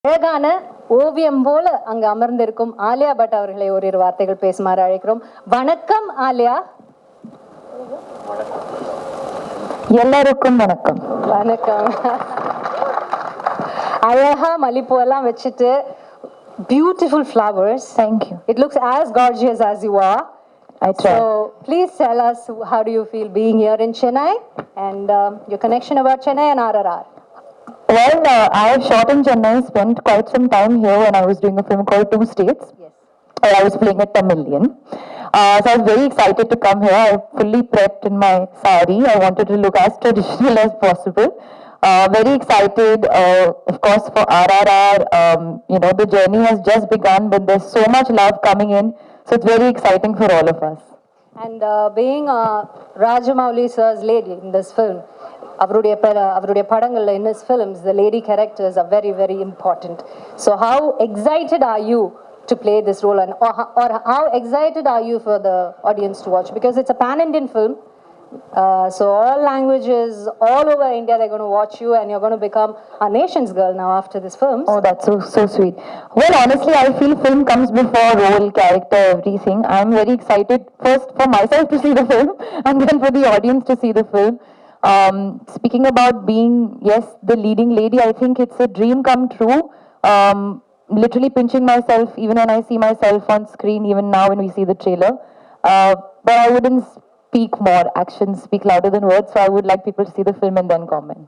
அழகான ஓவியம் போல அங்கு அமர்ந்திருக்கும் ஆலியா பட் அவர்களை ஓரிரு வார்த்தைகள் பேசுமாறு அழைக்கிறோம். வணக்கம் ஆலியா. எல்லாருக்கும் வணக்கம். வணக்கம். அழகா மல்லிப்பூ எல்லாம் வச்சுட்டு beautiful flowers. Thank you. It looks as gorgeous as you are. I try. So please tell us, how do you feel being here in Chennai and your connection about Chennai and RRR? Well, I have shot in Chennai, spent quite some time here when I was doing a film called Two States. Yes. I was playing a Tamilian. So I was very excited to come here. I fully prepped in my sari. I wanted to look as traditional as possible. Very excited, of course, for RRR. The journey has just begun, but there's so much love coming in. So it's very exciting for all of us. And being Rajamouli sir's lady in this film, அவருடைய படங்கள்ல in his films, the lady characters are very, very important. So how excited are you to play this role, and or how excited are you for the audience to watch? Because it's a pan-Indian film. So all languages, all over India, they're going to watch you, and you're going to become a nation's girl now after this film. Oh, that's so sweet. Well, honestly, I feel film comes before role, character, everything. I'm very excited first for myself to see the film, and then for the audience to see the film. Speaking about being, yes, the leading lady, I think it's a dream come true. Literally pinching myself even when I see myself on screen, even now when we see the trailer. But I wouldn't speak more. Actions speak louder than words, so I would like people to see the film and then comment.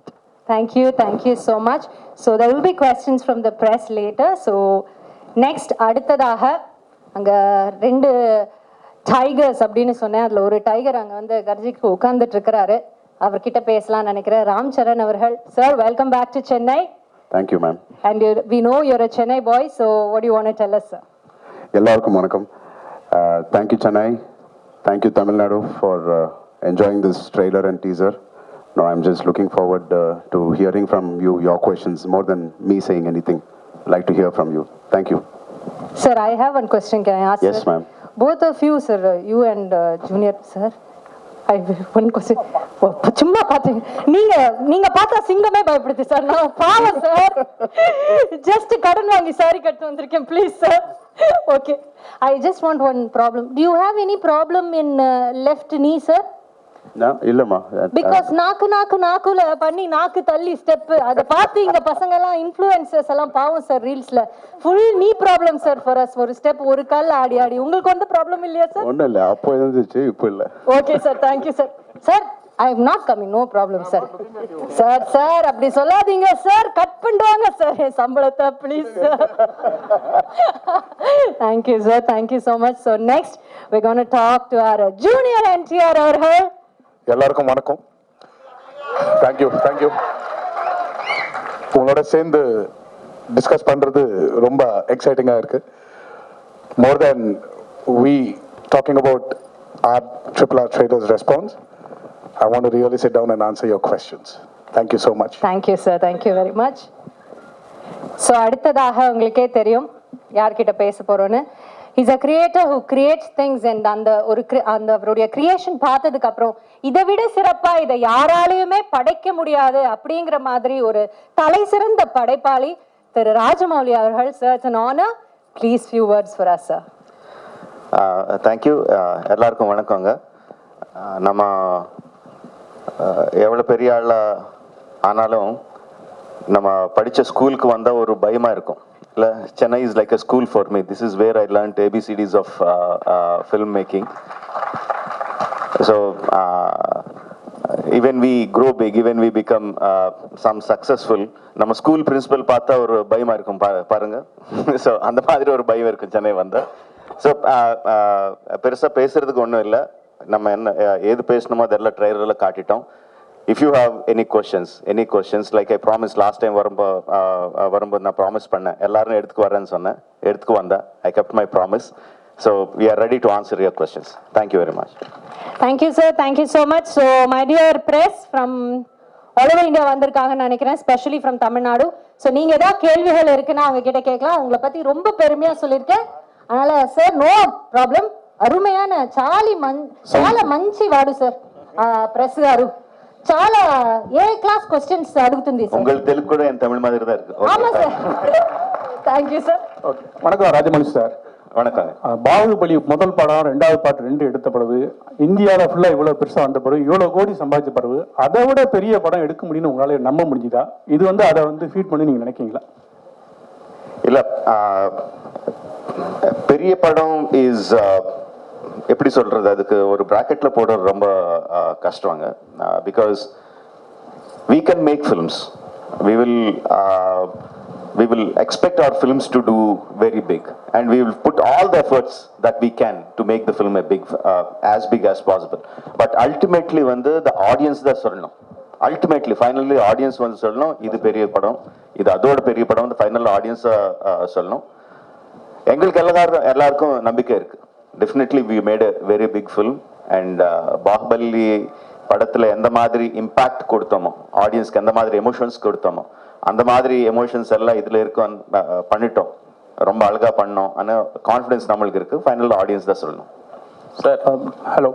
Thank you so much. So there will be questions from the press later. So next, அடுத்ததாக அங்க ரெண்டு tigers அப்படின்னு சொன்னேன். அதில் ஒரு tiger அங்கே வந்து கர்ஜிக்கு உட்கார்ந்துட்டு இருக்கிறாரு. அவர்கிட்ட பேசலாம் நினைக்கிறேன். ராம் சரண் அவர்கள். Sir, welcome back to Chennai. Thank you, ma'am. And we know you're a Chennai boy, so what do you want to tell us, sir? எல்லாருக்கும் வணக்கம். Thank you, Chennai. Thank you, Tamil Nadu, for enjoying this trailer and teaser. Now I'm just looking forward to hearing from you, your questions, more than me saying anything. I'd like to hear from you. Thank you. Sir, I have one question. Can I ask? Yes, ma'am. Both of you, sir, you and Junior, sir. I one question. சும்மா பாத்தீங்க, நீங்க பார்த்தா சிங்கமே பயப்படுது sir. நான் பாவம் sir, just கடன் வாங்கி sorry கட்டு வந்திருக்கேன். Please sir. Okay, I just want one problem. Do you have any problem in left knee, sir? இல்லம்மா. Because நாக்குல பண்ணி நாக்கு தள்ளி ஸ்டெப் அதை பார்த்து இங்க பசங்க எல்லாம் இன்ஃப்ளூயன்சர்ஸ் எல்லாம் பாவம் சார் ரீல்ஸ்ல ஃபுல் நீ ப்ராப்ளம் சார் ஃபார் அஸ். ஒரு ஸ்டெப் ஒரு கால் ஆடி உங்களுக்கு வந்து ப்ராப்ளம் இல்லையா சார்? ஒண்ணும் இல்ல, அப்போ இருந்துச்சு, இப்போ இல்ல. Okay sir, thank you sir. Sir, I am not coming, no problem sir. Sir அப்படி சொல்லாதீங்க சார், கட் பண்ணுவாங்க சார் என் சம்பளத்தை, please sir. Thank you sir, thank you so much. So next we're going to talk to our junior NTR அவர்கள். எல்லாருக்கும் வணக்கம். Thank you. உங்களோட சேர்ந்து டிஸ்கஸ் பண்றது ரொம்ப எக்ஸைட்டிங்கா இருக்கு. மோர் தென் we talking about our RRR traders response, I want to really sit down and answer your questions. Thank you so much. Thank you sir, thank you very much. So அடுத்ததாக உங்களுக்கே தெரியும் யார்கிட்ட பேச போறோம்னு. He's a creator who creates things, and அந்த அவருடைய creation பார்த்ததுக்கு அப்புறம் இதை விட சிறப்பா இதை யாராலையுமே படைக்க முடியாது அப்படிங்கிற மாதிரி ஒரு தலை சிறந்த படைப்பாளி திரு ராஜமௌலி அவர்கள். Sir, it's an honor. Please few words for us, sir. Thank you. எல்லாருக்கும் வணக்கங்க. நம்ம எவ்வளோ பெரிய ஆள் ஆனாலும் நம்ம படித்த ஸ்கூலுக்கு வந்தால் ஒரு பயமாக இருக்கும். Chennai is like a school for me. This is where I learned ABCDs of filmmaking. So even we grow big, even we become some successful, நம்ம ஸ்கூல் பிரின்சிபல் பார்த்தா ஒரு பயமாக இருக்கும் பாருங்க. ஸோ அந்த மாதிரி ஒரு பயம் இருக்கும் சென்னை வந்தால். ஸோ பெருசாக பேசுறதுக்கு ஒன்றும் இல்லை. நம்ம என்ன ஏது பேசணுமோ அதெல்லாம் ட்ரைலரில் காட்டிட்டோம். If you have any questions, like I promised last time வரும்போது நான் ப்ராமிஸ் பண்ணேன் எல்லாரும் எடுத்துக்கு வரேன்னு சொன்னேன், எடுத்துக்கு வந்தேன். I kept my promise. So we are ready to answer your questions. Thank you very much. Thank you sir, thank you so much. So my dear press from all over India வந்திருக்காங்கன்னு நினைக்கிறேன், especially from Tamil Nadu. So நீங்க ஏதாவது கேள்விகள் இருக்குன்னா அவங்க கிட்ட கேட்கலாம். உங்களை பத்தி ரொம்ப பெருமையா சொல்லியிருக்கேன், அதனால சார் நோ ப்ராப்ளம். அருமையான சால மஞ்சி வாடு சார் பிரஸ் గారు. చాలా ఏ క్లాస్ క్వశ్చన్స్ అడుగుతుంది సార్. உங்களுக்கு தெலுங்கு கூட என் தமிழ் மாதிரி தான் இருக்கு. ஆமா சார். Thank you sir. ஓகே, வணக்கம் ராஜமௌலி சார். வணக்கங்க. பாகுபலி முதல் படம், ரெண்டாவது பாட்டு 2 எடுத்த பிறகு இந்தியாவில் ஃபுல்லாக இவ்வளோ பெருசாக வந்த பிறகு இவ்வளோ கோடி சம்பாதிச்ச பிறகு அதை விட பெரிய படம் எடுக்க முடியும்னு உங்களால் நம்ப முடிஞ்சுதா? இது வந்து அதை வந்து ஃபீட் பண்ணி நீங்கள் நினைக்கிறீங்களா? இல்லை, பெரிய படம் இஸ் எப்படி சொல்றது, அதுக்கு ஒரு பிராக்கெட்ல போடுறது ரொம்ப கஷ்டங்க. Because we can make films, we will expect our films to do very big, and we will put all the efforts that we can to make the film as big as possible. But ultimately வந்து the audience தான் சொல்லணும். Ultimately finally audience வந்து சொல்லணும் இது பெரிய படம், இது அதோட பெரிய படம் வந்து ஃபைனல் ஆடியன்ஸ் சொல்லணும். எங்களுக்கு எல்லாருக்கும் நம்பிக்கை இருக்கு. Definitely we made a very big film, and Baahubali படத்துல எந்த மாதிரி இம்பாக்ட் கொடுத்தோமோ, ஆடியன்ஸ்க்கு எந்த மாதிரி எமோஷன்ஸ் கொடுத்தோமோ, அந்த மாதிரி எமோஷன்ஸ் எல்லாம் இதுல இருக்கும் பண்ணிட்டோம். ரொம்ப அழகா பண்ணோம். ஆனால் கான்ஃபிடன்ஸ் நம்மளுக்கு இருக்கு. ஃபைனல் ஆடியன்ஸ் தான் சொல்லணும். Sir, hello.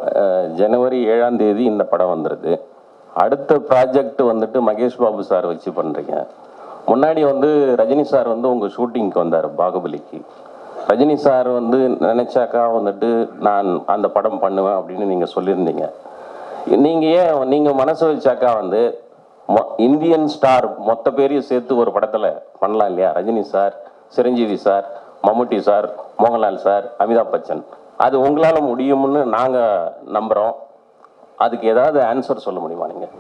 ஜனவரி 7ஆம் தேதி இந்த படம் வந்துடுது. அடுத்த ப்ராஜெக்ட் வந்துட்டு மகேஷ் பாபு சார் வச்சு பண்ணுறீங்க. முன்னாடி வந்து ரஜினி சார் வந்து உங்கள் ஷூட்டிங்க்கு வந்தார் பாகுபலிக்கு. ரஜினி சார் வந்து நினைச்சாக்கா வந்துட்டு நான் அந்த படம் பண்ணுவேன் அப்படின்னு நீங்கள் சொல்லியிருந்தீங்க. நீங்கள் மனசு வச்சாக்கா வந்து இந்தியன் ஸ்டார் மொத்த பேரையும் சேர்த்து ஒரு படத்தில் பண்ணலாம் இல்லையா? ரஜினி சார், சிரஞ்சீவி சார், மம்முட்டி சார், மோகன்லால் சார், அமிதாப் பச்சன். அது உங்களால் முடியும்னு நாங்கள் நம்புகிறோம். அதுக்கு ஏதாவது ஆன்சர் சொல்ல முடியுமா நீங்கள்?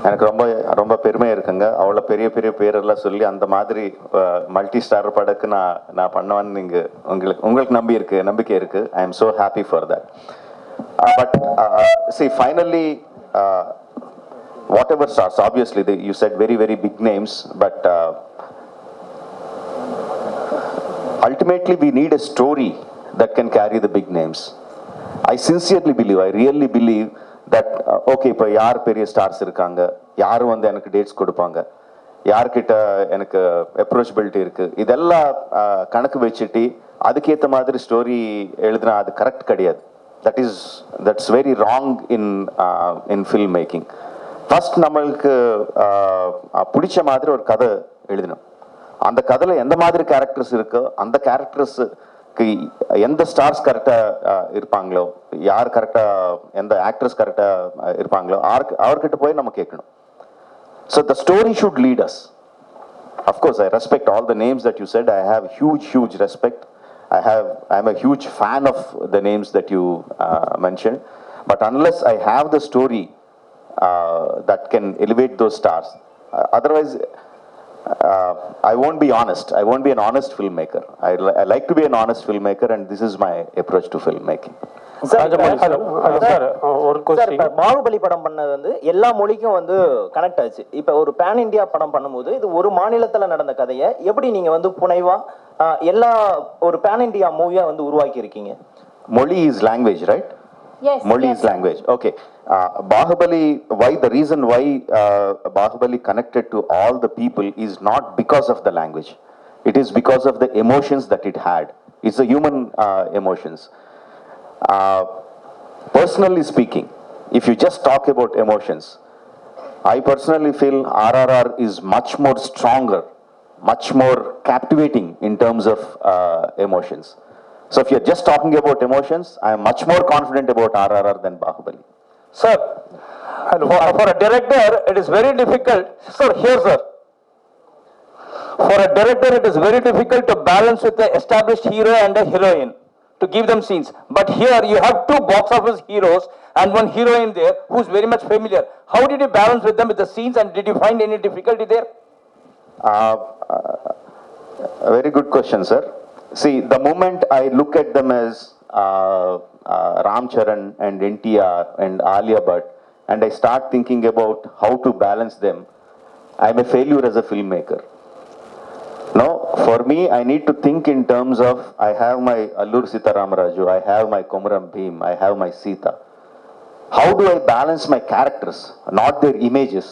எனக்கு ரொம்ப ரொம்ப பெருமையாக இருக்குங்க. அவ்வளோ பெரிய பெரிய பேரெல்லாம் சொல்லி அந்த மாதிரி மல்டி ஸ்டார் படக்கு நான் பண்ணுவேன்னு நீங்கள் உங்களுக்கு நம்பிக்கை இருக்குது. I am so happy for that. But see finally whatever stars, obviously you said very very big names, but ultimately we need a story that can carry the big names. I sincerely believe, I really believe that okay, இப்போ யார் பெரிய stars இருக்காங்க, யார் வந்து எனக்கு dates கொடுப்பாங்க, யார்கிட்ட எனக்கு அப்ரோச்சபிலிட்டி இருக்கு, இதெல்லாம் கணக்கு வச்சுட்டு அதுக்கேற்ற மாதிரி ஸ்டோரி எழுதுனா அது கரெக்ட் கிடையாது. that's very wrong in film making. First நம்மளுக்கு பிடிச்ச மாதிரி ஒரு கதை எழுதணும். அந்த கதையில் எந்த மாதிரி கேரக்டர்ஸ் இருக்கோ அந்த கேரக்டர்ஸுக்கு எந்த ஸ்டார்ஸ் கரெக்டாக இருப்பாங்களோ, யார் கரெக்டாக, எந்த ஆக்டர்ஸ் கரெக்டாக இருப்பாங்களோ அவர்கிட்ட போய் நம்ம கேட்கணும். So the story should lead us. Of course I respect all the names that you said. I have huge respect. I'm a huge fan of the names that you mentioned. But unless I have the story that can elevate those stars, otherwise I won't be honest. I won't be an honest filmmaker. I like to be an honest filmmaker, and this is my approach to filmmaking. Sir, ஒரு sir, இப்போ பாகுபலி படம் பண்ணது வந்து எல்லா மொழிக்கும் வந்து connect ஆச்சு. இப்போ ஒரு பேன் இந்தியா படம் பண்ணும்போது இது ஒரு மாநிலத்தில் நடந்த கதையை எப்படி நீங்கள் வந்து புனைவா எல்லா ஒரு பேன் இந்தியா மூவியா வந்து உருவாக்கி இருக்கீங்க? Moli is language, right? Yes. Moli is language. Okay. Bahubali, the reason why Bahubali connected to all the people is not because of the language. It is because of the emotions that it had. It's the human emotions. Personally speaking, if you just talk about emotions, I personally feel RRR is much more stronger, much more captivating in terms of emotions. So if you're just talking about emotions, I am much more confident about RRR than Bahubali. Sir, for a director, it is very difficult. Sir, here, sir. For a director, it is very difficult to balance with the established hero and a heroine to give them scenes. But here, you have 2 box office heroes and 1 heroine there who's very much familiar. How did you balance with them with the scenes, and did you find any difficulty there? A very good question, sir. See, the moment I look at them as Ram Charan and NTR and Alia Bhatt, and I start thinking about how to balance them, I'm a failure as a filmmaker. No, for me, I need to think in terms of, I have my Allur Sitaramaraju, I have my Komaram Bhim, I have my Sita. How do I balance my characters, not their images?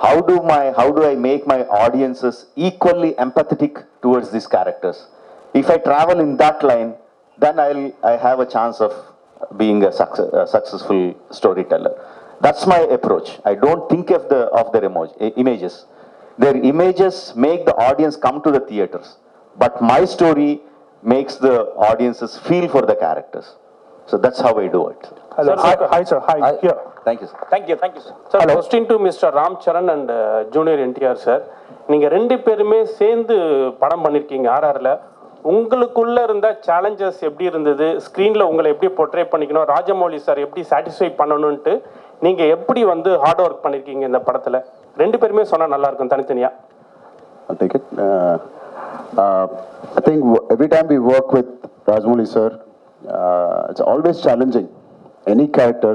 How do I make my audiences equally empathetic towards these characters? If I travel in that line, then I have a chance of being a successful storyteller. That's my approach. I don't think of their images. Their images make the audience come to the theaters, but my story makes the audiences feel for the characters. So that's how I do it. Hello. Hi, sir. Hi. Here. Thank you, sir. Thank you, sir. Sir, question to Mr. Ram Charan and Junior NTR, sir. நீங்க ரெண்டு பேருமே சேர்ந்து படம் பண்ணிருக்கீங்க ஆர்ஆர்ல. உங்களுக்குள்ள இருந்த challenges எப்படி இருந்தது, ஸ்க்ரீனில் உங்களை எப்படி போர்ட்ரே பண்ணிக்கணும், ராஜமௌலி சார் எப்படி சாட்டிஸ்ஃபை பண்ணணும்ட்டு நீங்கள் எப்படி வந்து ஹார்ட் ஒர்க் பண்ணியிருக்கீங்க இந்த படத்தில்? ரெண்டு பேருமே சொன்னால் நல்லாயிருக்கும் தனித்தனியாக. I'll take it. I think every time we work with Rajamouli sir, it's always challenging. Any character,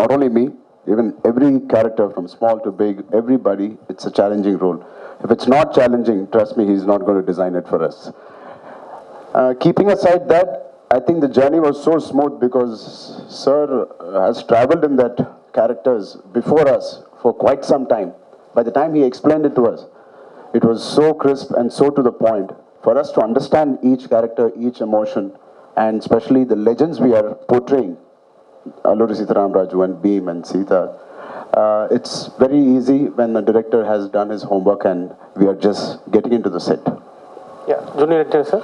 not only me, even every character from small to big, everybody, it's a challenging role. If it's not challenging, trust me, he's not going to design it for us. Keeping aside that, I think the journey was so smooth because sir has traveled in that characters before us for quite some time. By the time he explained it to us, it was so crisp and so to the point for us to understand each character, each emotion, and especially the legends we are portraying, Alluri Sitaram Raju and Beam and Sita. It's very easy when the director has done his homework and we are just getting into the set. Yeah, Junior NTR, sir.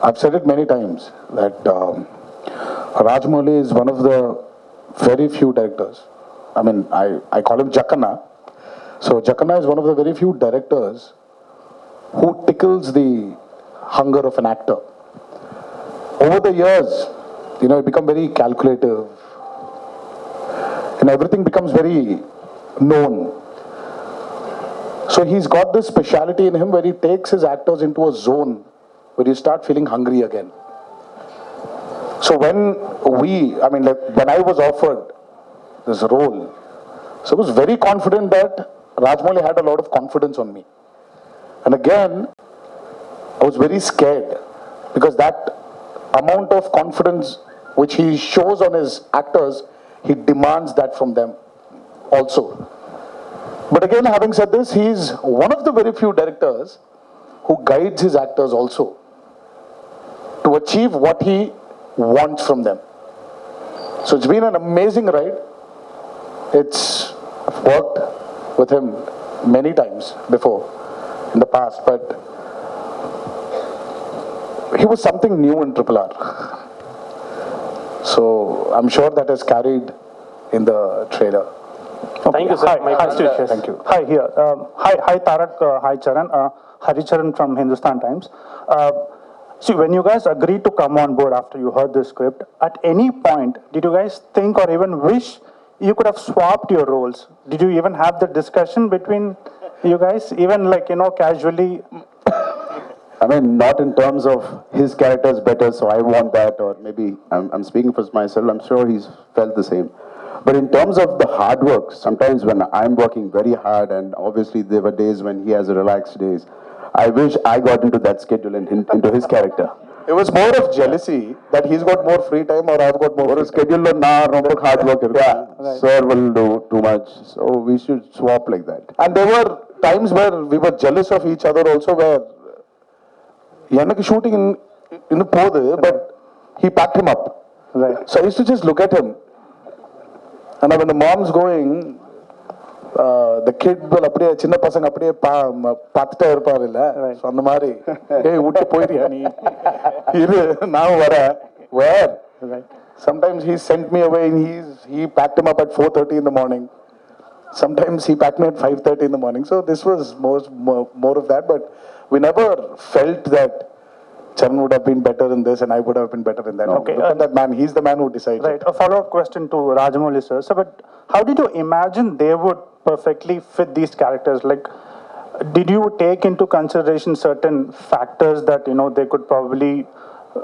I've said it many times that Rajamouli is one of the very few directors. I mean, I call him Jackana. So Jackana is one of the very few directors who tickles the hunger of an actor. Over the years, you know, he become very calculative. And everything becomes very known. So he's got this speciality in him where he takes his actors into a zone where you start feeling hungry again. So when I was offered this role, so I was very confident that Rajamouli had a lot of confidence on me. And again, I was very scared because that amount of confidence which he shows on his actors, he demands that from them also. But again, having said this, he is one of the very few directors who guides his actors also to achieve what he wants from them. So it's been an amazing ride. I've worked with him many times before in the past, but he was something new in RRR. So I'm sure that has carried in the trailer. Thank you, sir. Hi, My hi, best wishes. Thank you. Hi, here. Hi, Tarak. Hi, Charan. Haricharan from Hindustan Times. See, when you guys agreed to come on board after you heard the script, at any point, did you guys think or even wish you could have swapped your roles? Did you even have the discussion between you guys, even like, you know, casually? I mean, not in terms of his character is better, so I want that, or maybe I'm speaking for myself, I'm sure he's felt the same. But in terms of the hard work, sometimes when I'm working very hard, and obviously there were days when he has relaxed days, I wish I got into that schedule and into his character. It was more of jealousy that he's got more free time or I've got more Or schedule na romba hard work. Yeah. Sir will do too much, so we should swap like that. And there were times where we were jealous of each other also, where Yanaki shooting in the pode, but he packed him up. Right. So I used to just look at him. And when the mom's going, the kid will அப்படியே சின்ன பசங்க அப்படியே பார்த்துட்டே இருப்பாரு இல்ல, so அந்த மாதிரி ஏய் விட்டு போயிட்டியா நீ, இரு நான் வரேன். Where? Sometimes he sent me away and he packed him up at 4:30 in the morning. Sometimes he packed me at 5:30 in the morning. So this was more of that, but we never felt that Charan would have been better in this and I would have been better in that. No, Okay, look at that man, he's the man who decided. Right. A follow-up question to Rajamouli, sir. So, but how did you imagine they would perfectly fit these characters? Like, did you take into consideration certain factors that, you know, they could probably,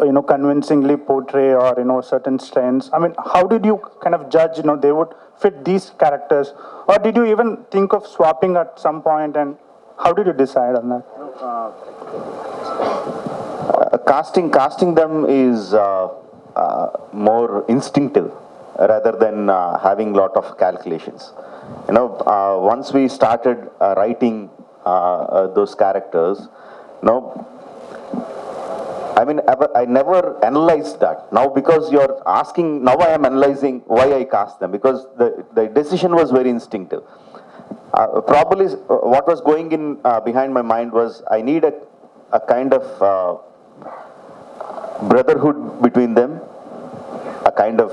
you know, convincingly portray, or, you know, certain strengths? I mean, how did you kind of judge, you know, they would fit these characters? Or did you even think of swapping at some point, and how did you decide on that? Casting them is more instinctive rather than having lot of calculations. You know, once we started writing those characters, you know, I mean, I never analyzed that. Now, because you're asking, now I am analyzing why I cast them, because the decision was very instinctive. Probably what was going in behind my mind was I need a kind of brotherhood between them, a kind of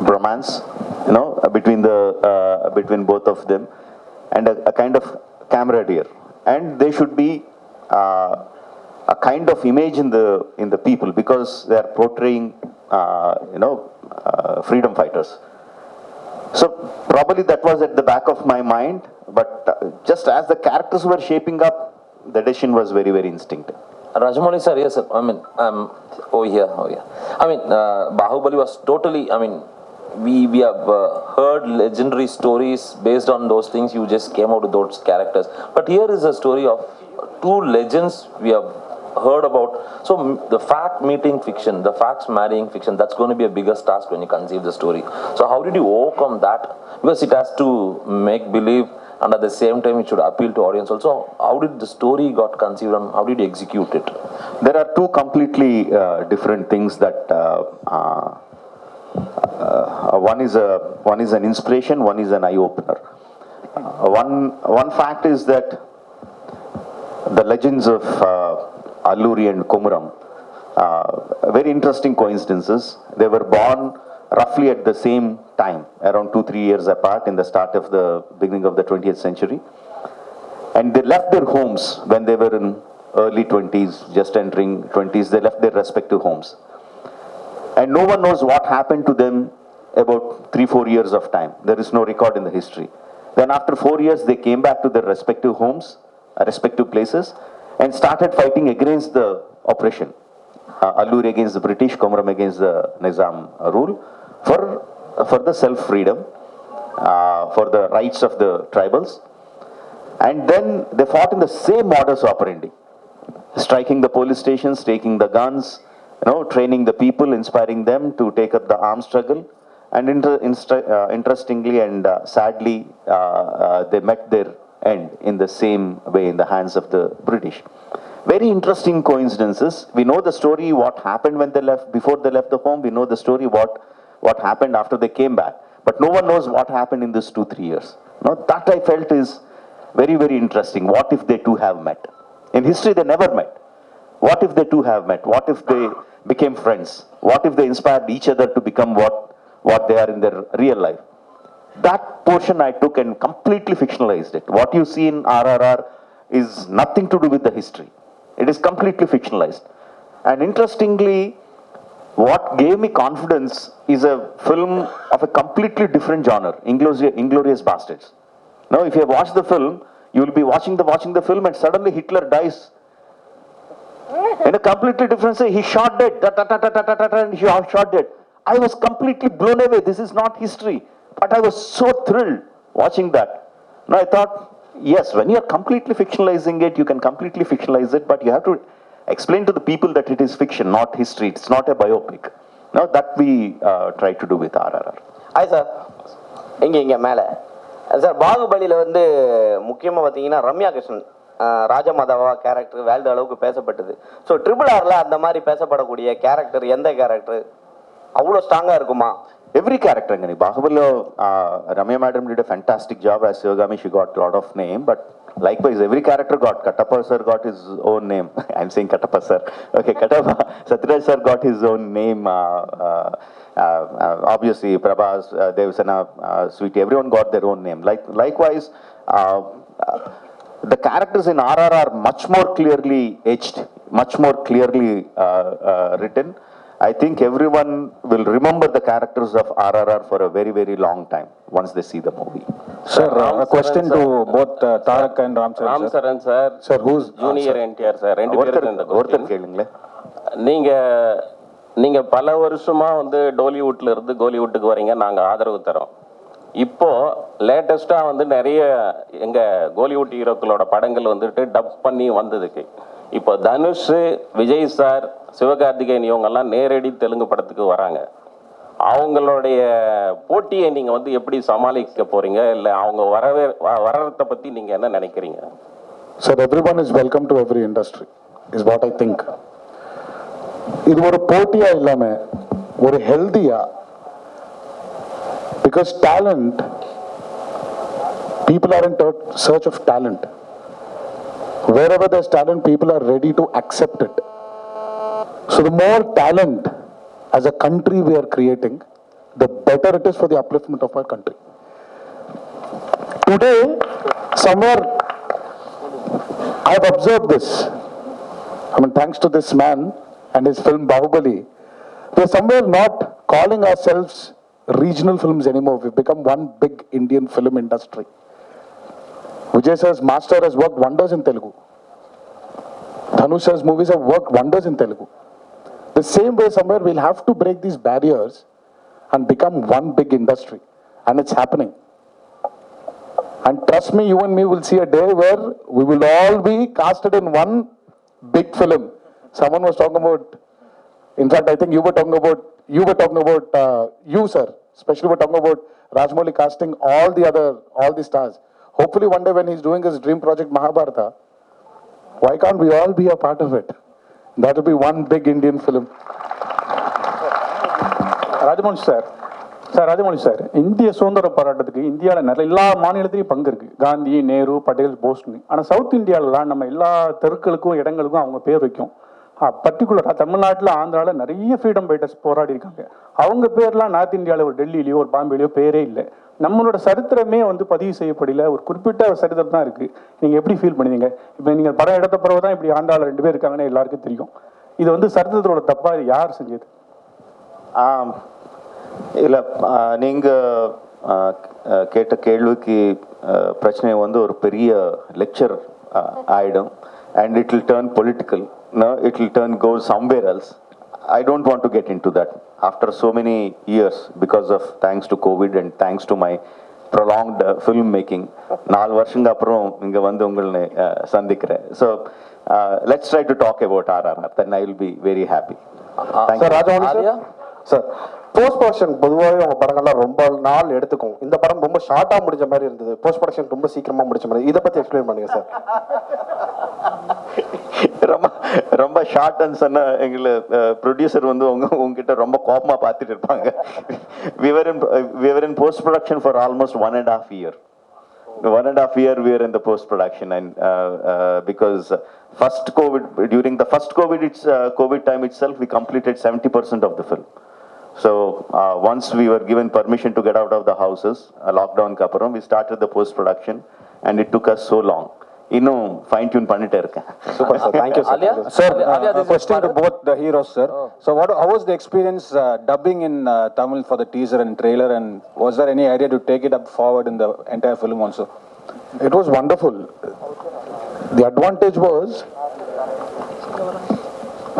bromance, you know, between both of them, and a kind of camaraderie. And they should be a kind of image in the people, because they are portraying, freedom fighters. So probably that was at the back of my mind, but just as the characters were shaping up, the decision was very, very instinctive. Rajamouli sir, yes sir. I mean, over here. I mean, Bahubali was totally, I mean, we have heard legendary stories based on those things. You just came out with those characters. But here is a story of two legends we have heard about. So the fact meeting fiction, the facts marrying fiction, that's going to be a biggest task when you conceive the story. So how did you overcome that? Because it has to make believe, and at the same time it should appeal to audience also. How did the story got conceived and how did you execute it? There are two completely different things that one is an inspiration, one is an eye opener. One fact is that the legends of Alluri and Komuram, very interesting coincidences. They were born roughly at the same time, around 2-3 years apart, in the start of the beginning of the 20th century. And they left their homes when they were in early 20s, just entering 20s. They left their respective homes. And no one knows what happened to them about 3-4 years of time. There is no record in the history. Then after 4 years, they came back to their respective homes, respective places, and started fighting against the oppression. Alluri against the British, Komuram against the Nizam rule, for the self-freedom, for the rights of the tribals. And then they fought in the same modus operandi, striking the police stations, taking the guns, training the people, inspiring them to take up the armed struggle. And interestingly and sadly, they met their end in the same way in the hands of the British. Very interesting coincidences. We know the story, what happened when they left, before they left the home. We know the story, what happened after they came back. But no one knows what happened in these 2-3 years. That I felt is very, very interesting. What if they two have met? In history, they never met. What if they two have met? What if they became friends? What if they inspired each other to become what they are in their real life? That portion I took and completely fictionalized it. What you see in RRR is nothing to do with the history. It is completely fictionalized. And interestingly, what gave me confidence is a film of a completely different genre, Inglourious Bastards. Now, if you have watched the film, you will be watching the film and suddenly Hitler dies. In a completely different way, he shot dead, and he shot dead. I was completely blown away. This is not history. But I was so thrilled watching that. Now I thought, yes, when you're completely fictionalizing it, you can completely fictionalize it, but you have to explain to the people that it is fiction, not history. It's not a biopic. Now that we try to do with RRR. Hi sir. இங்க மேலே sir பாகுபலியில் வந்து முக்கியமாக பார்த்தீங்கன்னா Ramya Krishnan ராஜமாதாவா character world அளவுக்கு பேசப்பட்டது. So RRRல அந்த மாதிரி பேசப்படக்கூடிய கேரக்டர் எந்த கேரக்டர் அவ்வளோ ஸ்ட்ராங்காக இருக்குமா? Every character, Bahubali, Ramya madam did a fantastic job as Shivagami. She got a lot of name, but likewise, every character got. Kattappa sir got his own name. I'm saying Kattappa sir. Okay, Kattappa. Satyaraj sir got his own name. Obviously, Prabhas, Devasena, Sweetie, everyone got their own name. Likewise, the characters in RRR are much more clearly etched, much more clearly written. I think everyone will remember the characters of RRR for a very, very long time once they see the movie. Sir, a question to both Tarak and Ram Charan sir. Sir, who's junior NTR sir? ஒருத்தர் கேளுங்களே. நீங்க பல வருஷமா வந்து டோலிவுட்ல இருந்து கோலிவுட்டுக்கு வரீங்க, நாங்க ஆதரவு தரோம். இப்போ லேட்டஸ்டா வந்து நிறைய எங்க கோலிவுட் ஹீரோக்களோட படங்கள் வந்துட்டு டப் பண்ணி வந்ததுக்கு இப்போ தனுஷ், விஜய் சார், சிவகார்த்திகேயன் இவங்கெல்லாம் நேரடி தெலுங்கு படத்துக்கு வராங்க. அவங்களுடைய போட்டியை நீங்க வந்து எப்படி சமாளிக்க போறீங்க? இல்லை அவங்க வர்றதை பத்தி நீங்க என்ன நினைக்கிறீங்க? Sir, everyone is welcome to every industry, is what I think. இது ஒரு போட்டியா இல்லாம ஒரு ஹெல்தியா, because talent, people are in search of talent. Wherever there's talent, people are ready to accept it. So the more talent as a country we are creating, the better it is for the upliftment of our country. Today, somewhere I've observed this. I mean, thanks to this man and his film Bahubali, we're somewhere not calling ourselves regional films anymore. We've become one big Indian film industry. Vijay sir's Master has worked wonders in Telugu. Dhanush sir's movies have worked wonders in Telugu. The same way, somewhere we'll have to break these barriers and become one big industry. And it's happening. And trust me, you and me will see a day where we will all be casted in one big film. Someone was talking about, in fact, I think you were talking about, you sir, especially were talking about Rajamouli casting all the stars. Hopefully one day when he's doing his dream project Mahabharata, why can't we all be a part of it? That will be one big Indian film. Rajamouli sir, இந்திய சுதந்திர போராட்டத்துக்கு இந்தியாவில் எல்லா மாநிலத்திலையும் பங்கு இருக்கு. காந்தி, நேரு, பட்டேல், போஸ்னி. ஆனால் south இந்தியாவிலாம் நம்ம எல்லா தெருக்களுக்கும் இடங்களுக்கும் அவங்க பேர் வைக்கும். பர்டிகுலராக தமிழ்நாட்டில், ஆந்திராவில் நிறைய ஃப்ரீடம் ஃபைட்டர்ஸ் போராடி இருக்காங்க. அவங்க பேர்லாம் நார்த் இந்தியாவில் ஒரு டெல்லியிலையோ ஒரு பாம்பேலையோ பேரே இல்லை. நம்மளோட சரித்திரமே பதிவு செய்யப்படல. ஒரு குறிப்பிட்ட சரித்திரம் தான் இருக்கு. நீங்க எப்படி ஃபீல் பண்ணுவீங்க? இப்போ நீங்க படம் எடுத்த பிறகு தான் இப்படி ஆந்திராவில் 2 பேர் இருக்காங்கன்னு எல்லாருக்கும் தெரியும். இது சரித்திரத்தோட தப்பா? இது யார் செஞ்சது? இல்லை, நீங்கள் கேட்ட கேள்விக்கு பிரச்சனை ஒரு பெரிய லெக்சர் ஆகிடும். And it will turn political. No, it will go somewhere else. I don't want to get into that. After so many years, because of thanks to COVID and thanks to my prolonged film making, 4 வருஷங்க அப்புறம் இங்கே உங்களை சந்திக்கிறேன். So let's try to talk about RRR. Then I will be very happy. Thank you. Rajamouli sir, post production பொதுவாகவே உங்கள் படங்கள்லாம் ரொம்ப நாள் எடுத்துக்கும். இந்த படம் ரொம்ப ஷார்ட்டாக முடிஞ்ச மாதிரி இருந்தது, போஸ்ட் ப்ரொடக்ஷன் ரொம்ப சீக்கிரமாக முடிச்ச மாதிரி. இதை பற்றி எக்ஸ்பிளைன் பண்ணுங்க சார். ரொம்ப ஷார்ட்னு சொன்ன எங்களை ப்ரொடியூசர் உங்ககிட்ட ரொம்ப கோபமாக பார்த்துட்டு இருப்பாங்க. we were in post production for almost 1.5 years. 1.5 years we were in the post production, and because during the first COVID time itself, we completed 70% of the film. So once we were given permission to get out of the houses, lockdown kaparam, we started the post production, and it took us so long. இன்னும் fine tune பண்ணிட்டே இருக்கேன். Super sir, thank you sir. Sir, question to both the heroes, sir. So how was the experience dubbing in Tamil for the teaser and trailer, and was there any idea to take it up forward in the entire film also? It was wonderful. The advantage was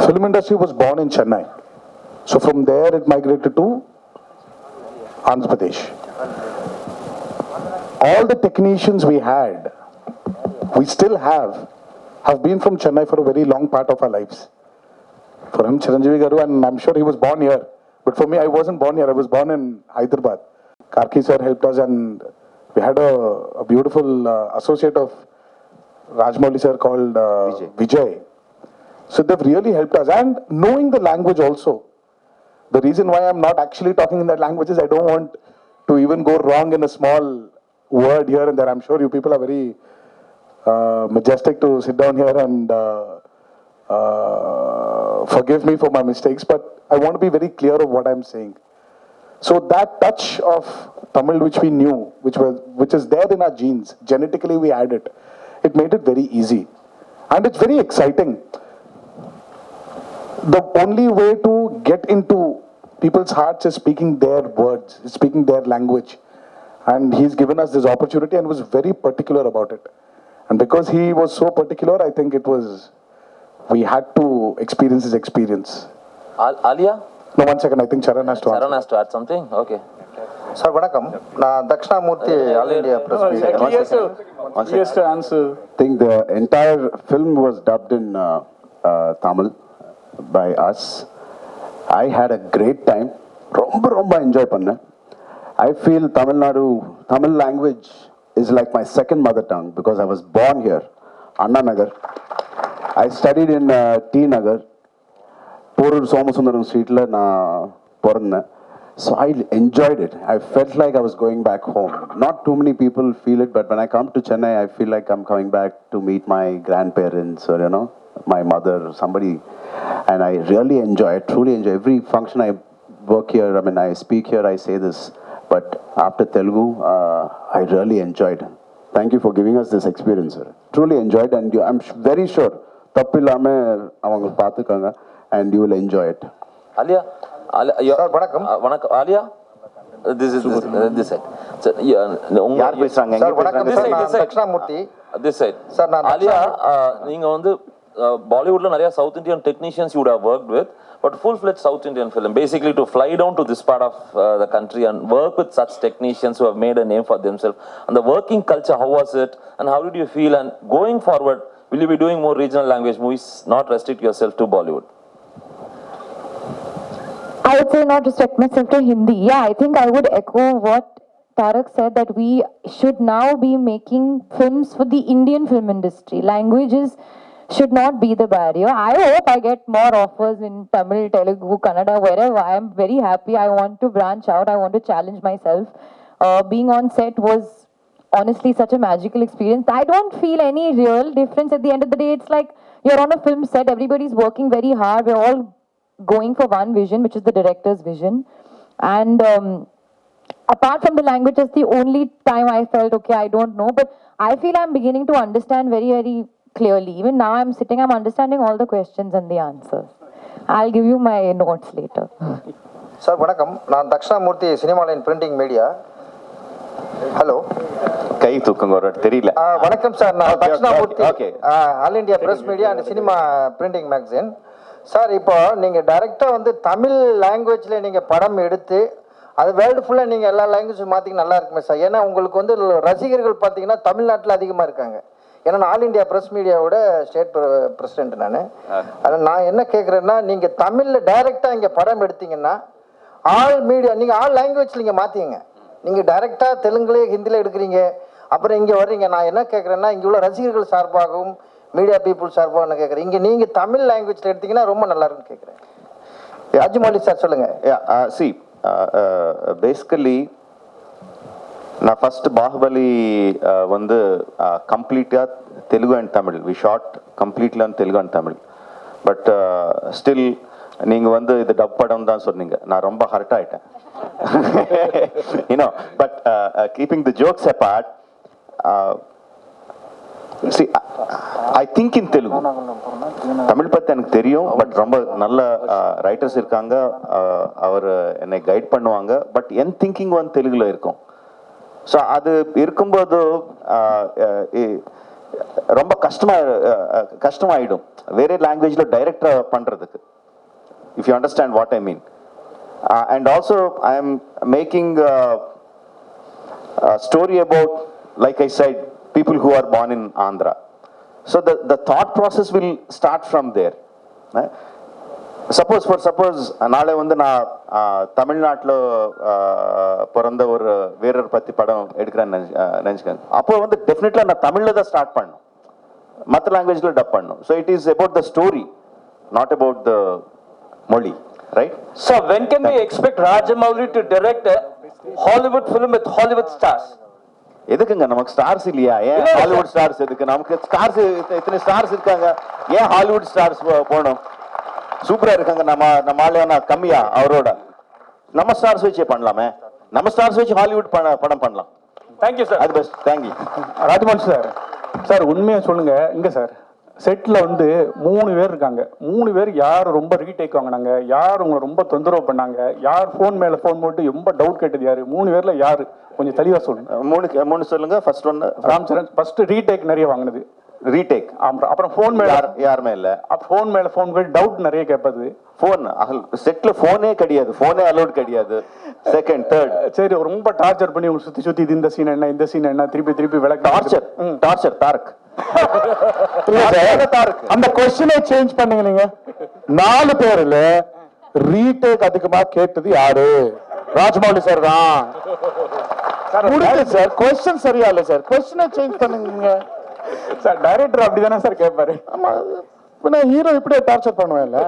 film industry was born in Chennai. So from there it migrated to Andhra Pradesh. All the technicians we still have been from Chennai for a very long part of our lives. For him, Chiranjeevi Garu, and I'm sure he was born here. But for me, I wasn't born here. I was born in Hyderabad. Karki sir helped us, and we had a beautiful associate of Rajamouli sir called Vijay. So they've really helped us. And knowing the language also. The reason why I'm not actually talking in that language is I don't want to even go wrong in a small word here and there. I'm sure you people are very majestic to sit down here and forgive me for my mistakes, but I want to be very clear of what I'm saying. So that touch of Tamil which we knew, which is there in our genes, genetically we had it. It made it very easy, and it's very exciting. The only way to get into people's hearts is speaking their words, is speaking their language, and he's given us this opportunity and was very particular about it. And because he was so particular, I think we had to experience his experience. Alia? No, 1 second. I think Charan has to answer. Charan has to add something? Okay. Sir, vanakkam. Na Dakshinamurthy All India Press Meet. He has to answer. I think the entire film was dubbed in Tamil by us. I had a great time. Romba enjoy panna. I feel Tamil language is like my second mother tongue because I was born here, Anna Nagar. I studied in T Nagar, Porur Somasundaram Streetல நான் பிறந்தேன். So I enjoyed it. I felt like I was going back home. Not too many people feel it, but when I come to Chennai, I feel like I'm coming back to meet my grandparents or, you know, my mother, somebody. And I really enjoy it, truly enjoy every function I work here. I mean, I speak here, I say this. But after Telugu, I really enjoyed it. Thank you for giving us this experience, sir. Truly enjoyed, and I'm very sure தப்பில்லாம அவங்க பார்த்துக்காங்க, and you will enjoy it. Alia, sir வணக்கம். வணக்கம் Alia. This side. யார் பேசுறாங்க? எங்க sir வணக்கம் This sir, side, நான் this side. Dakshinamurthy. This side. Sir நான் Alia, நீங்க வந்து பாலிவுட்ல நிறைய south Indian technicians you have worked with, but full fledge south Indian film, basically to fly down to this part of the country and work with such technicians who have made a name for themself. அந்த working culture, how was it and how did you feel? And going forward, will you be doing more regional language movies, not restrict yourself to Bollywood? I would say not restrict myself to Hindi. Yeah, I think I would echo what Tarak said, that we should now be making films for the Indian film industry. Languages should not be the barrier. I hope I get more offers in Tamil, Telugu, Kannada, wherever. I am very happy. I want to branch out. I want to challenge myself. Being on set was honestly such a magical experience. I don't feel any real difference. At the end of the day, it's like you're on a film set. Everybody's working very hard. We're all going for one vision, which is the director's vision. And apart from the language, that's the only time I felt, okay, I don't know. But I feel I'm beginning to understand very, very clearly. Even now I'm sitting, I'm understanding all the questions and the answers. I'll give you my notes later. Sir வணக்கம், நான் Dakshinamurthy, cinema line printing media. Hello, கை தூக்குங்க ஒரு தெரியல. வணக்கம் sir, நான் Dakshinamurthy, okay, all India press media and cinema printing magazine. Sir, இப்போ நீங்கள் டைரெக்டாக வந்து தமிழ் லாங்குவேஜில் நீங்கள் படம் எடுத்து அது வேர்ல்டு ஃபுல்லாக நீங்கள் எல்லா லாங்குவேஜும் மாற்றிக்க நல்லா இருக்குமே சார். ஏன்னா உங்களுக்கு வந்து ரசிகர்கள் பார்த்தீங்கன்னா தமிழ்நாட்டில் அதிகமாக இருக்காங்க. ஏன்னா நான் ஆல் இந்தியா ப்ரெஸ் மீடியாவோட ஸ்டேட் பிரசிடென்ட் நான். ஆனால் நான் என்ன கேட்குறேன்னா, நீங்கள் தமிழில் டைரெக்டாக இங்கே படம் எடுத்தீங்கன்னா ஆல் மீடியா நீங்கள் ஆல் லாங்குவேஜில் நீங்கள் மாற்றிங்க. நீங்கள் டைரெக்டாக தெலுங்குலேயே ஹிந்தியில் எடுக்கிறீங்க, அப்புறம் இங்கே வர்றீங்க. நான் என்ன கேட்குறேன்னா, இங்கே உள்ள ரசிகர்கள் சார்பாகவும் மீடியா பீப்புள் சார்பாக என்ன கேட்குறேன், இங்கே நீங்கள் தமிழ் லாங்குவேஜில் எடுத்தீங்கன்னா ரொம்ப நல்லா இருக்குன்னு கேட்குறேன். ராஜமௌலி சார் சொல்லுங்கள். சி, பேசிக்கலி நான் ஃபர்ஸ்ட் பாகுபலி வந்து கம்ப்ளீட்டாக Telugu and Tamil, we shot completely on Telugu and Tamil. But still நீங்கள் வந்து இது டப் படம் தான் சொன்னீங்க, நான் ரொம்ப ஹர்ட் ஆகிட்டேன். You know, but keeping the jokes abort, see, I think in Telugu, Tamil பற்றி எனக்கு தெரியும், பட் ரொம்ப நல்ல ரைட்டர்ஸ் இருக்காங்க, அவர் என்னை கைட் பண்ணுவாங்க. பட் என் திங்கிங் வந்து தெலுங்குல இருக்கும். ஸோ அது இருக்கும்போது ரொம்ப கஷ்டமாயிடும் வேற லாங்குவேஜில் டைரக்டாக பண்ணுறதுக்கு, if you understand what I mean. And also I am making story about, like I said, people who are born in Andhra. So the thought process will start from there. Suppose நாளை வந்து நான் தமிழ்நாட்டில் பிறந்த ஒரு வீரர் பற்றி படம் எடுக்கிறேன்னு நினச்சிக்கேன். அப்போ வந்து டெஃபினெட்லாக நான் தமிழில் தான் ஸ்டார்ட் பண்ணணும், மற்ற லாங்குவேஜில் டப் பண்ணணும். So it is about the story, not about the மொழி, right? So when can we expect Rajamouli to direct a Hollywood film with Hollywood stars? எதுக்குங்க நமக்கு ஸ்டார்ஸ் இல்லையா? ஏன் ஹாலிவுட் ஸ்டார்ஸ் எதுக்கு? நமக்கு ஸ்டார்ஸ் இத்தனை ஸ்டார்ஸ் இருக்காங்க, ஏன் ஹாலிவுட் ஸ்டார்ஸ் போகணும்? சூப்பரா இருக்காங்க. நம்ம ஆளுனா கம்மியா அவரோட? நம்ம ஸ்டார்ஸ் வச்சே பண்ணலாமே, நம்ம ஸ்டார்ஸ் வச்சு ஹாலிவுட் படம் பண்ணலாம். Thank you sir. அது best. Thank you. Rajamouli sir. Sir உண்மையாக சொல்லுங்க, இங்கே சார் செட்டில் வந்து 3 பேர் இருக்காங்க. 3 பேர் யார் ரொம்ப ரீடேக் வாங்கினாங்க, யார் உங்களை ரொம்ப தொந்தரவு பண்ணாங்க, யார் ஃபோன் மேலே ஃபோன் போட்டு ரொம்ப டவுட் கேட்டது யார்? 3 பேரில் யார்? கொஞ்சம் தெளிவாக சொல்லுங்க. 3 சொல்லுங்க. First one Ram Charan. First retake நிறைய வாங்கினது. ரீடேக். அப்புறம் ஃபோன் மேலே யாருமே இல்லை. ஃபோன் மேலே ஃபோன் போய் டவுட் நிறைய கேட்பது. ஃபோன் செட்டில் ஃபோனே கிடையாது, ஃபோனே அலோட் கிடையாது. செகண்ட், தேர்ட், சரி ரொம்ப டார்ச்சர் பண்ணி உங்களை சுற்றி இது இந்த சீன் என்ன, இந்த சீன் என்ன, திருப்பி விளக்கு. டார்ச்சர் தாரக். அந்த கொஸ்டினை சேஞ்ச் பண்ணீங்க நீங்க. 4 பேர்ல ரீடேக் அதிகமா கேட்டது யாரு? ராஜமௌலி சார் தான். சார் கொஸ்டின் சரியா இல்ல சார், கொஸ்டினை சேஞ்ச் பண்ணுங்க சார். டைரக்டர் அப்படிதானே சார் கேட்பாரு. ஆமா, ஹீரோ இப்படியே டார்ச்சர் பண்ணுவேன்ல.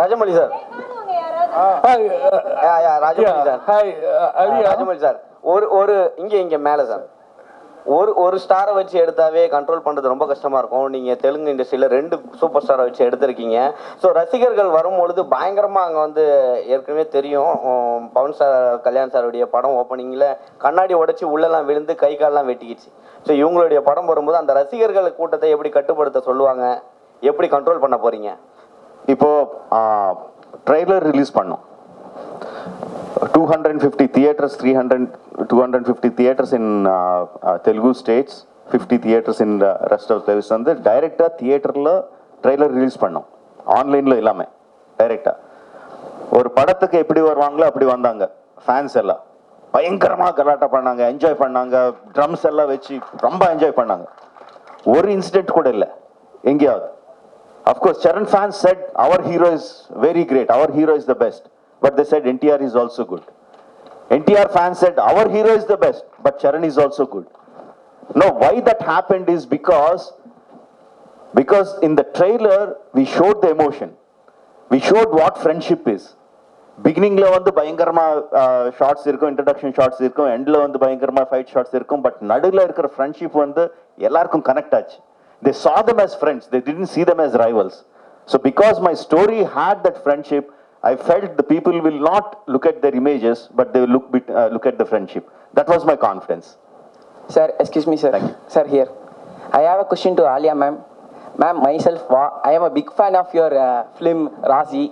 Rajamouli sir Rajamouli sir Rajamouli sir ஒரு இங்க மேல சார் ஒரு ஸ்டாரை வச்சு எடுத்தாவே கண்ட்ரோல் பண்ணுறது ரொம்ப கஷ்டமாக இருக்கும். நீங்கள் தெலுங்கு இண்டஸ்ட்ரியில் 2 சூப்பர் ஸ்டாரை வச்சு எடுத்திருக்கீங்க. ஸோ ரசிகர்கள் வரும்பொழுது பயங்கரமாக அங்கே வந்து ஏற்கனவே தெரியும் பவன் சார் கல்யாண் சாருடைய படம் ஓப்பனிங்கில் கண்ணாடி உடைச்சி உள்ளெல்லாம் விழுந்து கை காலெலாம் வெட்டிக்கிச்சு. ஸோ இவங்களுடைய படம் வரும்போது அந்த ரசிகர்கள் கூட்டத்தை எப்படி கட்டுப்படுத்த சொல்லுவாங்க, எப்படி கண்ட்ரோல் பண்ண போகிறீங்க? இப்போது ட்ரெய்லர் ரிலீஸ் பண்ணோம். 250 theaters, 250 theaters in Telugu states, 50 theaters in the rest of the வந்து டைரெக்டாக தியேட்டரில் ட்ரெய்லர் ரிலீஸ் பண்ணோம். ஆன்லைனில் இல்லாமல் டைரெக்டாக ஒரு படத்துக்கு எப்படி வருவாங்களோ அப்படி வந்தாங்க. ஃபேன்ஸ் எல்லாம் பயங்கரமாக கலாட்டா பண்ணாங்க, என்ஜாய் பண்ணாங்க, ட்ரம்ஸ் எல்லாம் வச்சு ரொம்ப என்ஜாய் பண்ணாங்க. ஒரு இன்சிடென்ட் கூட இல்லை எங்கேயாவது. Of course Charan fans said our hero is very great, our hero is the best. But they said NTR is also good. NTR fans said our hero is the best, but Charan is also good. No, why that happened is because in the trailer we showed the emotion. We showed what friendship is. Beginning la vandu bayangarama shots irukum, introduction shots irukum, end la vandu bayangarama fight shots irukum, but nadula irukra friendship vandu ellarkum connect aachu. They saw them as friends, they didn't see them as rivals. So because my story had that friendship, I felt the people will not look at their images, but they will look at the friendship. That was my confidence. Sir, excuse me, sir. Sir, here. I have a question to Alia, ma'am. Ma'am, myself, I am a big fan of your film, Razi.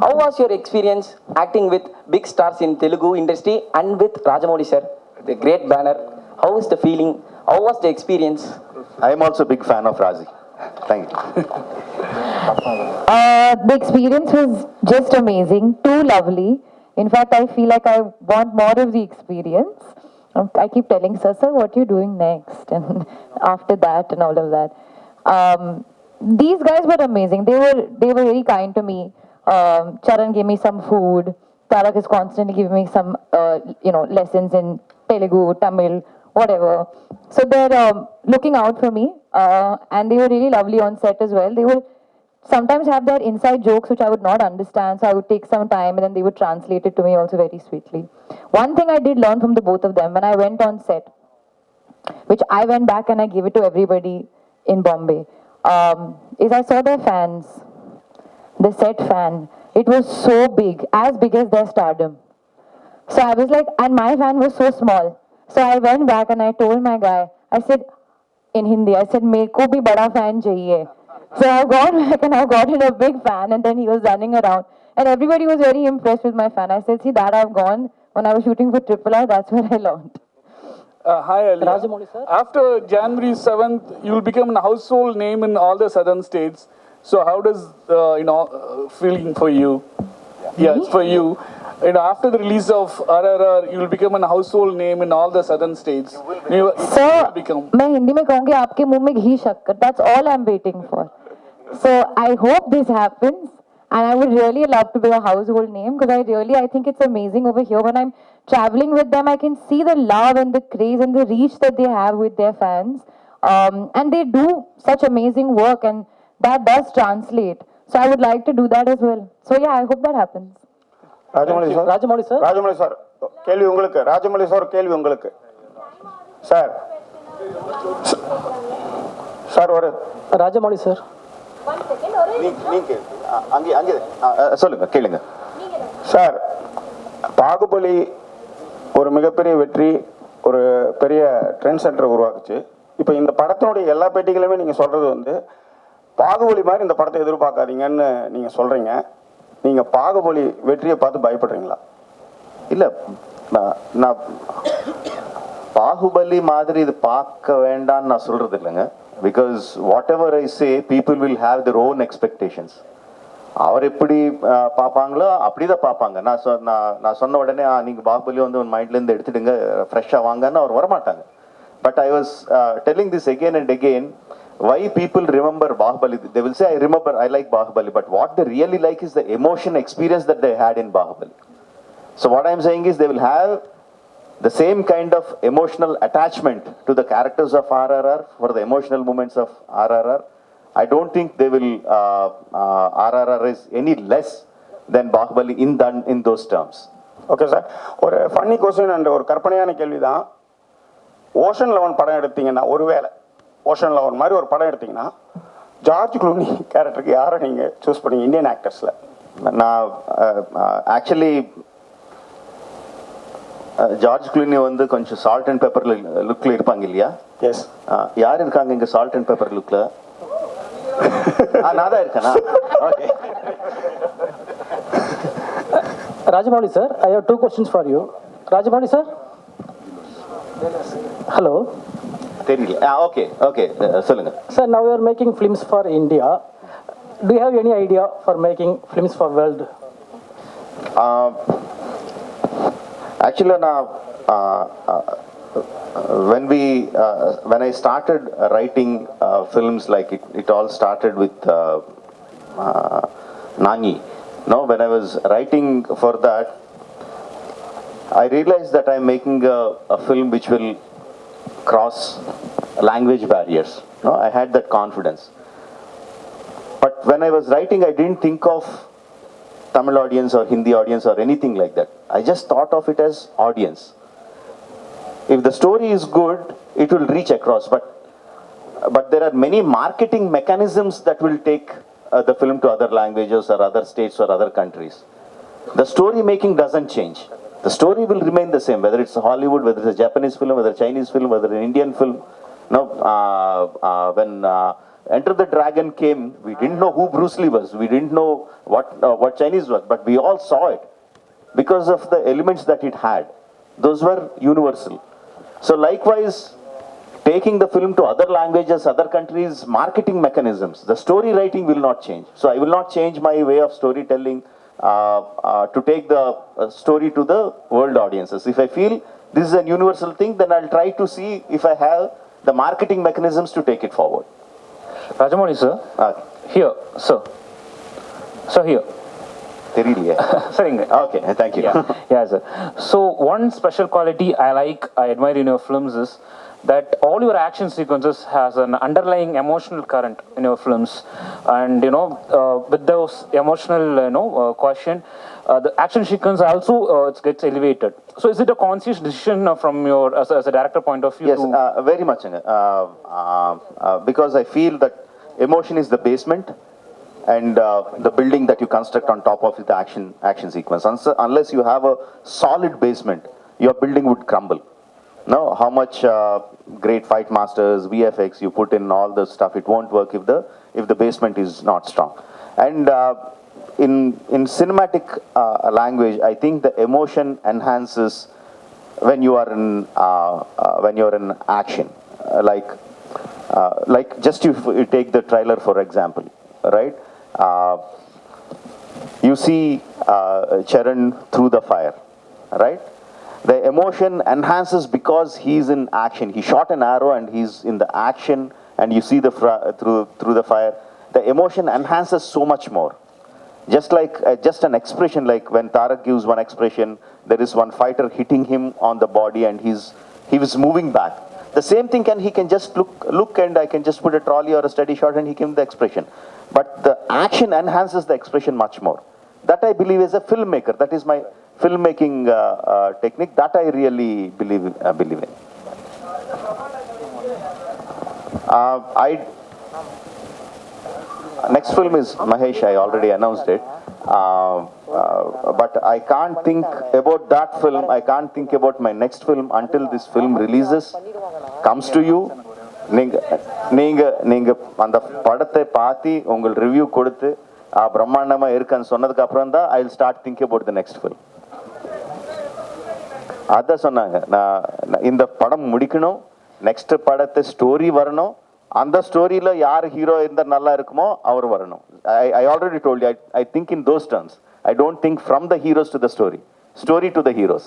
How was your experience acting with big stars in Telugu industry and with Rajamouli, sir? The great banner. How is the feeling? How was the experience? I am also a big fan of Razi. Thank you. The experience was just amazing, too lovely. In fact, I feel like I want more of the experience. I keep telling sir, what are you doing next? And after that and all of that. These guys were amazing. They were very kind to me. Charan gave me some food. Tarak is constantly giving me some, lessons in Telugu, Tamil, whatever. So they're looking out for me. And they were really lovely on set as well. They will sometimes have their inside jokes which I would not understand, so I would take some time and then they would translate it to me also very sweetly. One thing I did learn from the both of them when I went on set, which I went back and I gave it to everybody in Bombay, is I saw their fans, the set fan. It was so big as their stardom. So I was like, and my fan was so small. So I went back and I told my guy, I said in Hindi, I said, "Meko bhi bada fan chahiye." So I gone back and I got in a big fan, and then he was running around. And everybody was very impressed with my fan. I said, see, that I've gone when I was shooting for Triple R, that's where I learned. Hi, Ali. Rajamouli, sir. After January 7th, you will become a household name in all the southern states. So how does, feeling for you? Yeah, it's for you. After the release of RRR, you will become a household name in all the southern states. So, मैं हिंदी में कहूँगी आपके मुंह में घी शक्कर. That's all I'm waiting for. So I hope this happens, and I would really love to be a household name because I think it's amazing over here. When I'm traveling with them, I can see the love and the craze and the reach that they have with their fans, and they do such amazing work, and that does translate. So I would like to do that as well. So yeah, I hope that happens. Rajamouli sir கேள்வி உங்களுக்கு. Rajamouli sir கேள்வி உங்களுக்கு. Sir ஒரு Rajamouli, sir. சொல்லுங்க, கேளுங்க. Sir, Baahubali ஒரு மிகப்பெரிய வெற்றி, ஒரு பெரிய ட்ரெண்ட் சென்டரை உருவாக்குச்சு. இப்போ இந்த படத்தினுடைய எல்லா பேட்டிகளுமே நீங்கள் சொல்கிறது வந்து பாகுபலி மாதிரி இந்த படத்தை எதிர்பார்க்காதீங்கன்னு நீங்கள் சொல்கிறீங்க. நீங்கள் பாகுபலி வெற்றியை பார்த்து பயப்படுறீங்களா? இல்லை, நான் பாகுபலி மாதிரி இது பார்க்க வேண்டான்னு நான் சொல்கிறது இல்லைங்க. Because whatever I say, people will have their own expectations. அவர் எப்படி பார்ப்பாங்களோ அப்படி தான் பார்ப்பாங்க. நான் சொன்ன உடனே நீங்கள் பாகுபலி வந்து உன் மைண்ட்லேருந்து எடுத்துடுங்க, ஃப்ரெஷ்ஷாக வாங்கன்னு அவர் வரமாட்டாங்க. But I was telling this again and again, why people remember Bahubali. They will say, I like Bahubali, but what they really like is the emotion experience that they had in Bahubali. So what I'm saying is they will have the same kind of emotional attachment to the characters of RRR, for the emotional moments of RRR, I don't think they will, RRR is any less than Bahubali in those terms. Okay sir, ஒரு funny question and ஒரு கற்பனையான கேள்வி தான். Ocean 11 படம் எடுத்தீங்கன்னா, ஒருவேளை ocean 11 மாதிரி ஒரு படம் எடுத்தீங்கன்னா ஜார்ஜ் க்ளூனி கேரக்டருக்கு யாரை நீங்கள் சூஸ் பண்ணீங்க இந்தியன் ஆக்டர்ஸில்? நான் ஆக்சுவலி ஜார்ஜ் க்ளூனி வந்து கொஞ்சம் சால்ட் அண்ட் பெப்பர் லுக்கில் இருப்பாங்க இல்லையா? எஸ். யார் இருக்காங்க இங்கே சால்ட் அண்ட் பெப்பர் லுக்கில்? நான் தான் இருக்கேனா? Okay. Rajamouli sir, I have two questions for you. Rajamouli sir? Hello. தெரியல. ஓகே சொல்லுங்க. Sir, now you are making films for India. Do you have any idea for making films for world? Actually, when I started writing films, like it all started with Nani. No, when I was writing for that, I realized that I'm making a film which will cross language barriers. No, I had that confidence. But when I was writing, I didn't think of Tamil audience or Hindi audience or anything like that. I just thought of it as audience. If the story is good, it will reach across. But there are many marketing mechanisms that will take the film to other languages or other states or other countries. The story making doesn't change. The story will remain the same, whether it's Hollywood, whether it's a Japanese film, whether a Chinese film, whether an Indian film. No, when Enter the Dragon came, we didn't know who Bruce Lee was. We didn't know what Chinese was, but we all saw it because of the elements that it had. Those were universal. So likewise, taking the film to other languages, other countries, marketing mechanisms, the story writing will not change. So I will not change my way of storytelling to take the story to the world audiences. If I feel this is a universal thing, then I'll try to see if I have the marketing mechanisms to take it forward. Rajamouli sir, here, sir. So here. Okay, thank you. Yeah, sir. So one special quality I admire in your films is that all your action sequences has an underlying emotional current in your films, and with those emotional quotient, the action sequence also it gets elevated. So is it a conscious decision from your as a director point of view? Yes, very much. Because I feel that emotion is the basement and the building that you construct on top of the action sequence. Unless you have a solid basement, your building would crumble. No, how much great fight masters, VFX you put in all the stuff, it won't work if the basement is not strong. And in cinematic language, I think the emotion enhances when you are in action. Like just you take the trailer for example, right? You see Charan through the fire, right? The emotion enhances because he's in action. He shot an arrow and he's in the action, and you see through the fire. The emotion enhances so much more. Just an expression, like when Tarak gives one expression, there is one fighter hitting him on the body and he was moving back. The same thing he can just look and I can just put a trolley or a steady shot and he gives the expression. But the action enhances the expression much more. That I believe as a filmmaker, that is my filmmaking technique, that I really believe in. Next film is Mahesh, I already announced it. But I can't think about that film, I can't think about my next film until this film releases, comes to you. நீங்க அந்த படத்தை பார்த்து உங்கள் review கொடுத்து பிரம்மாண்டமா இருக்குன்னு சொன்னதுக்கு அப்புறம் தான் I will start think about the next film. அதான் சொன்னாங்க, நான் இந்த படம் முடிக்கணும், நெக்ஸ்ட் படத்தை ஸ்டோரி வரணும், அந்த ஸ்டோரியில யார் ஹீரோ இருந்தால் நல்லா இருக்குமோ அவர் வரணும். I already told you, I think in those terms. I don't think from the heroes to the story to the heroes.